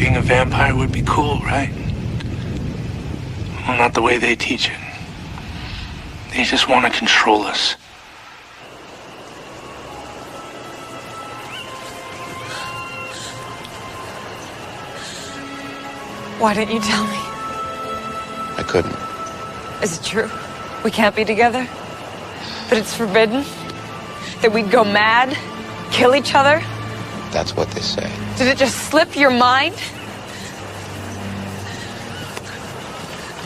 being a vampire would be cool, right? Well, not the way they teach it. They just want to control us. Why didn't you tell me? I couldn't. Is it true? We can't be together? That it's forbidden? That we'd go mad? Kill each other? That's what they say. Did it just slip your mind?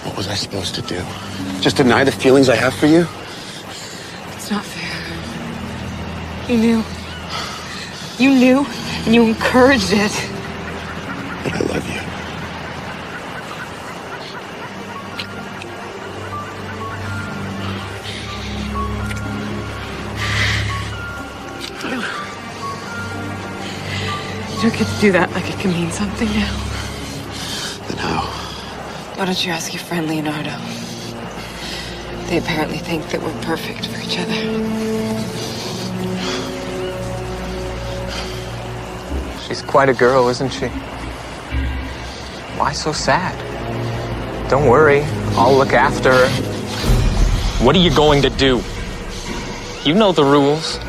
What was I supposed to do? Just deny the feelings I have for you? It's not fair. You knew. You knew, and you encouraged it. But I love you. You don't get to do that like it can mean something now. Then how? Why don't you ask your friend Leonardo? They apparently think that we're perfect for each other. She's quite a girl, isn't she? Why so sad? Don't worry, I'll look after her. What are you going to do? You know the rules.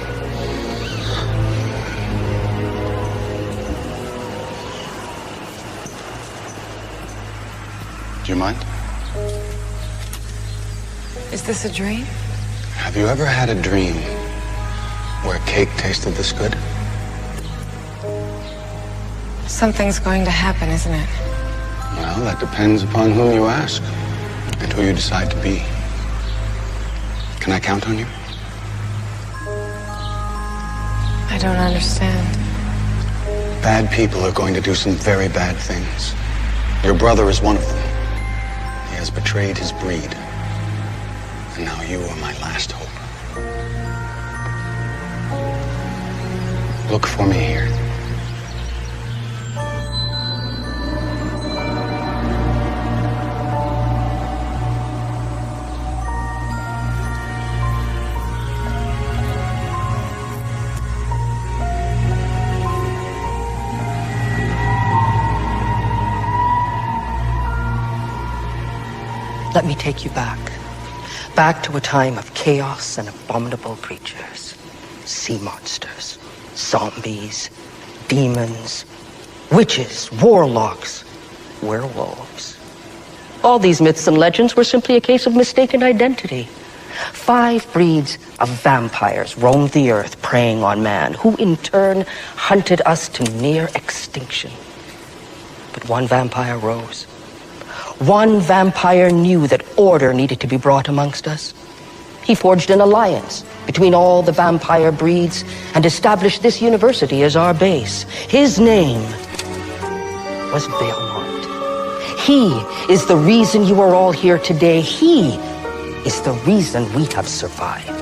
Do you mind? Is this a dream? Have you ever had a dream where cake tasted this good? Something's going to happen, isn't it? Well, that depends upon whom you ask and who you decide to be. Can I count on you? I don't understand. Bad people are going to do some very bad things. Your brother is one of them. He has betrayed his breed. And now you are my last hope. Look for me here. Let me take you back. Back to a time of chaos and abominable creatures. Sea monsters, zombies, demons, witches, warlocks, werewolves. All these myths and legends were simply a case of mistaken identity. 5 breeds of vampires roamed the earth preying on man, who in turn hunted us to near extinction. But one vampire rose. One vampire knew that order needed to be brought amongst us. He forged an alliance between all the vampire breeds and established this university as our base. His name was Valemont. He is the reason you are all here today. He is the reason we have survived.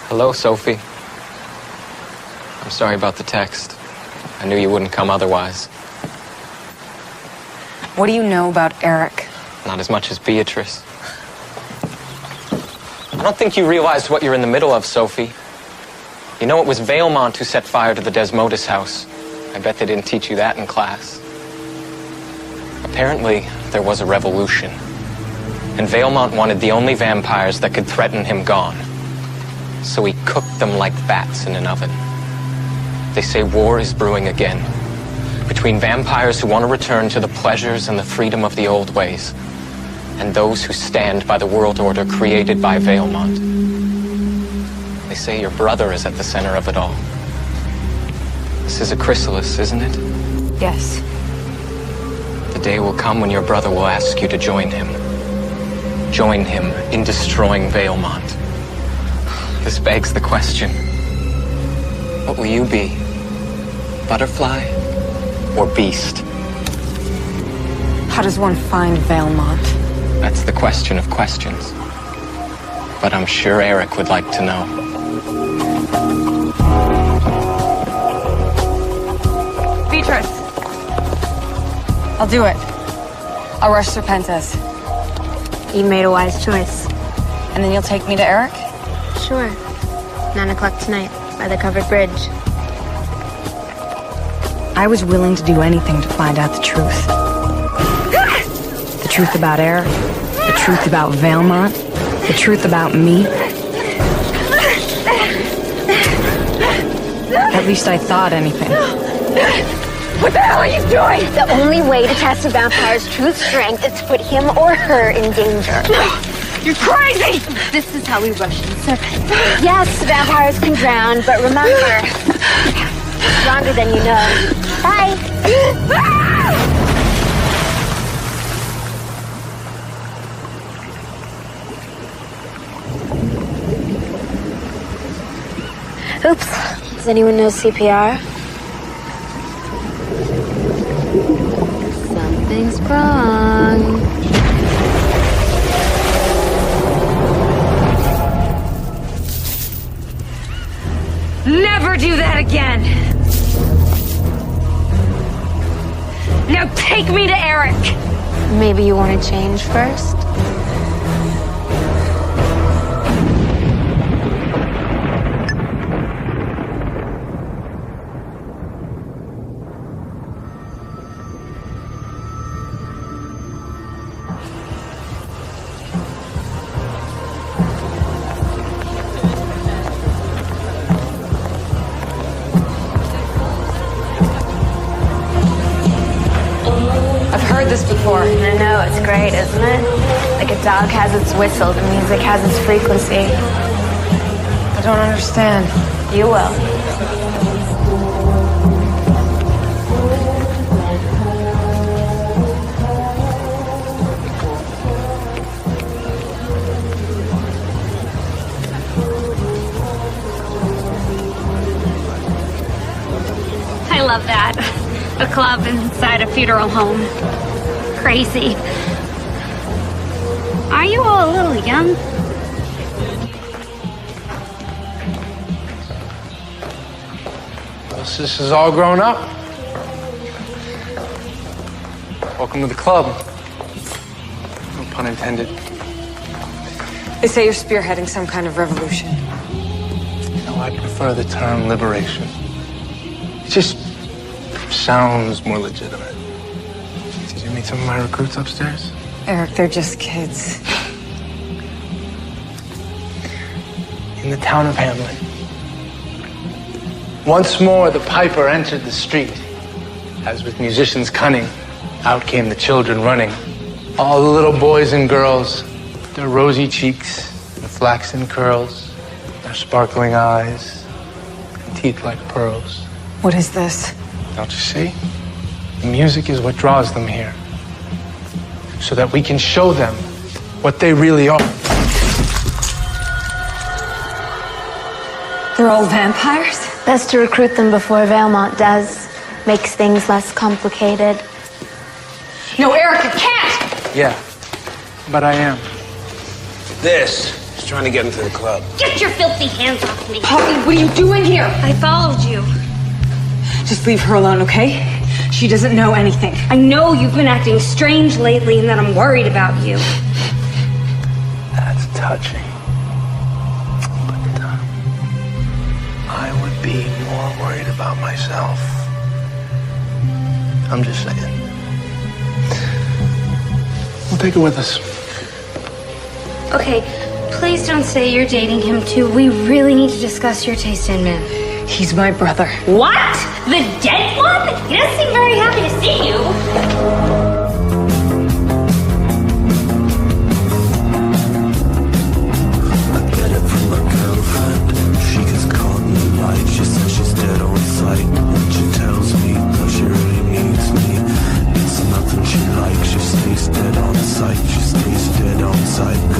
Hello, Sophie. I'm sorry about the text. I knew you wouldn't come otherwise. What do you know about Eric? Not as much as Beatrice. I don't think you realized what you're in the middle of, Sophie. You know it was Valemont who set fire to the Desmodus house. I bet they didn't teach you that in class. Apparently, there was a revolution. And Valemont wanted the only vampires that could threaten him gone. So he cooked them like bats in an oven. They say war is brewing again, between vampires who want to return to the pleasures and the freedom of the old ways, and those who stand by the world order created by Valemont. They say your brother is at the center of it all. This is a chrysalis, isn't it? Yes. The day will come when your brother will ask you to join him. Join him in destroying Valemont. This begs the question, what will you be? Butterfly or beast? How does one find Valemont? That's the question of questions. But I'm sure Eric would like to know. waitress. I'll do it. I'll rush Serpentis. You made a wise choice. And then you'll take me to Eric? Sure. 9 o'clock tonight, by the covered bridge. I was willing to do anything to find out the truth. The truth about Eric, the truth about Valemont, the truth about me. At least I thought anything. What the hell are you doing? The only way to test a vampire's true strength is to put him or her in danger. You're crazy! This is how we Russian serpents. Yes, vampires can drown, but remember, stronger than you know. Bye. Oops. Does anyone know CPR? Something's wrong. Never do that again! Now take me to Eric! Maybe you want to change first? Before. I know, it's great, isn't it? Like a dog has its whistle, the music has its frequency. I don't understand. You will. I love that. A club inside a funeral home. Crazy. Are you all a little young? Well, this is all grown up. Welcome to the club. No pun intended. They say you're spearheading some kind of revolution. No, I prefer the term liberation. It just sounds more legitimate. Did you meet some of my recruits upstairs? Eric, they're just kids. In the town of Hamlin. Once more the piper entered the street. As with musicians' cunning, out came the children running. All the little boys and girls, their rosy cheeks and flaxen curls, their sparkling eyes and teeth like pearls. What is this? Don't you see? The music is what draws them here. So that we can show them what they really are. They're all vampires? Best to recruit them before Valemont does. Makes things less complicated. No, Eric, you can't! Yeah, but I am. This is trying to get into the club. Get your filthy hands off me! Poppy, what are you doing here? I followed you. Just leave her alone, okay? She doesn't know anything. I know you've been acting strange lately and that I'm worried about you. That's touching. But I would be more worried about myself. I'm just saying. We'll take her with us. Okay, please don't say you're dating him too. We really need to discuss your taste in men. He's my brother. What? The dead one? He doesn't seem very happy to see you. I get it from my girlfriend. She gets caught in the light. She says she's dead on sight. When she tells me that she really needs me, it's nothing she likes. She stays dead on sight. She stays dead on sight.